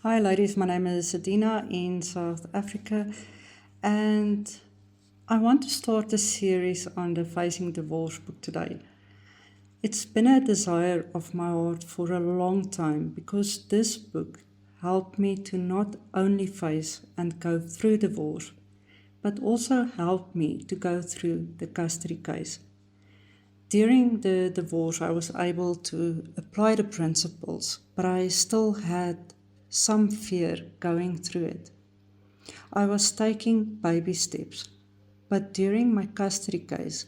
Hi ladies, my name is Adina in South Africa, and I want to start a series on the Facing Divorce book today. It's been a desire of my heart for a long time because this book helped me to not only face and go through divorce, but also helped me to go through the custody case. During the divorce, I was able to apply the principles, but I still had some fear going through it. I was taking baby steps, but during my custody case,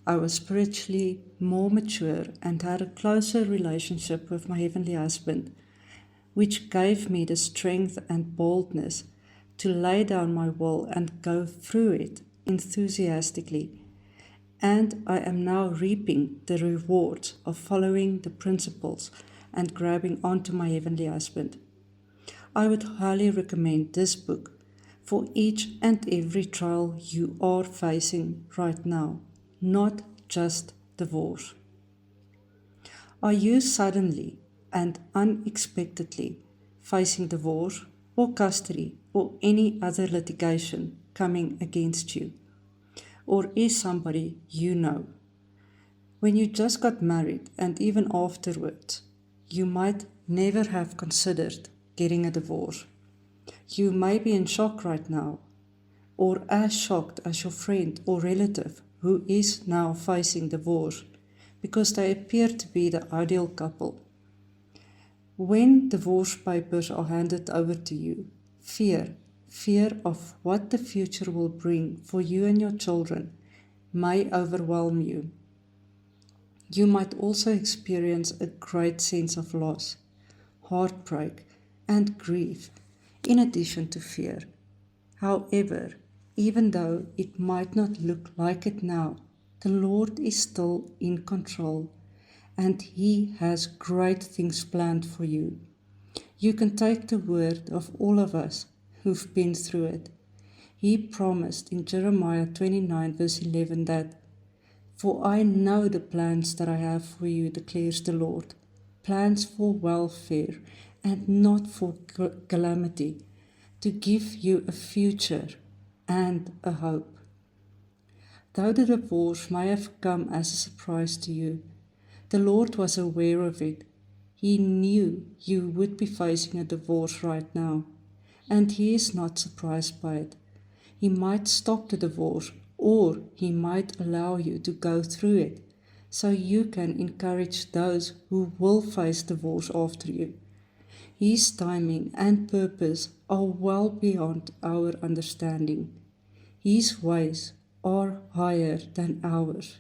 I was spiritually more mature and had a closer relationship with my heavenly husband, which gave me the strength and boldness to lay down my will and go through it enthusiastically. And I am now reaping the rewards of following the principles and grabbing onto my heavenly husband. I would highly recommend this book for each and every trial you are facing right now, not just divorce. Are you suddenly and unexpectedly facing divorce or custody or any other litigation coming against you? Or is somebody you know? When you just got married and even afterwards, you might never have considered getting a divorce. You may be in shock right now, or as shocked as your friend or relative who is now facing divorce, because they appear to be the ideal couple. When divorce papers are handed over to you, fear of what the future will bring for you and your children may overwhelm you. You might also experience a great sense of loss, heartbreak, and grief, in addition to fear. However, even though it might not look like it now, the Lord is still in control, and He has great things planned for you. You can take the word of all of us who've been through it. He promised in Jeremiah 29 verse 11 that, "For I know the plans that I have for you, declares the Lord, plans for welfare and not for calamity, to give you a future and a hope." Though the divorce may have come as a surprise to you, the Lord was aware of it. He knew you would be facing a divorce right now, and He is not surprised by it. He might stop the divorce, or He might allow you to go through it, so you can encourage those who will face divorce after you. His timing and purpose are well beyond our understanding. His ways are higher than ours.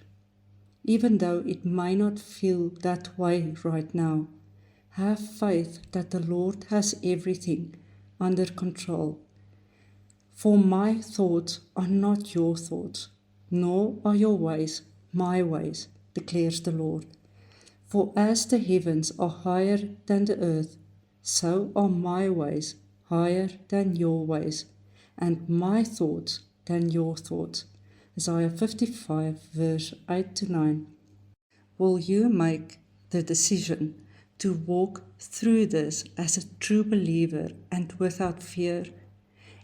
Even though it may not feel that way right now, have faith that the Lord has everything under control. For my thoughts are not your thoughts, nor are your ways my ways, declares the Lord. For as the heavens are higher than the earth, so are my ways higher than your ways, and my thoughts than your thoughts. Isaiah 55 verse 8 to 9. Will you make the decision to walk through this as a true believer and without fear?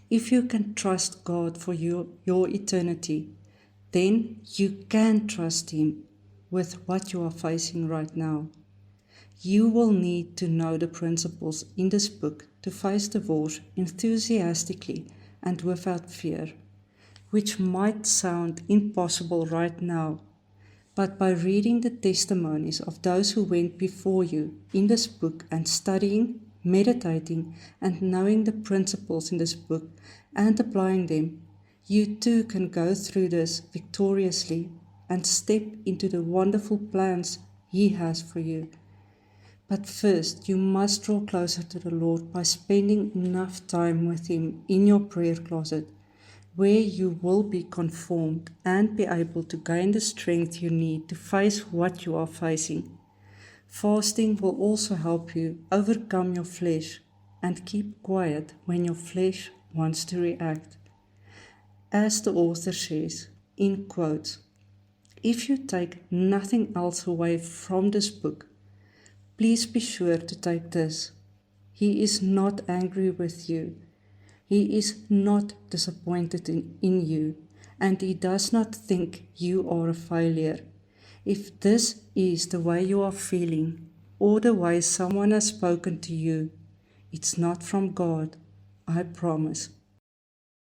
If you can trust God for your eternity, then you can trust Him with what you are facing right now. You will need to know the principles in this book to face divorce enthusiastically and without fear, which might sound impossible right now, but by reading the testimonies of those who went before you in this book and studying, meditating, and knowing the principles in this book and applying them, you too can go through this victoriously and step into the wonderful plans He has for you. But first, you must draw closer to the Lord by spending enough time with Him in your prayer closet, where you will be conformed and be able to gain the strength you need to face what you are facing. Fasting will also help you overcome your flesh and keep quiet when your flesh wants to react. As the author says, in quotes, "If you take nothing else away from this book, please be sure to take this. He is not angry with you. He is not disappointed in you, and He does not think you are a failure. If this is the way you are feeling, or the way someone has spoken to you, it's not from God, I promise.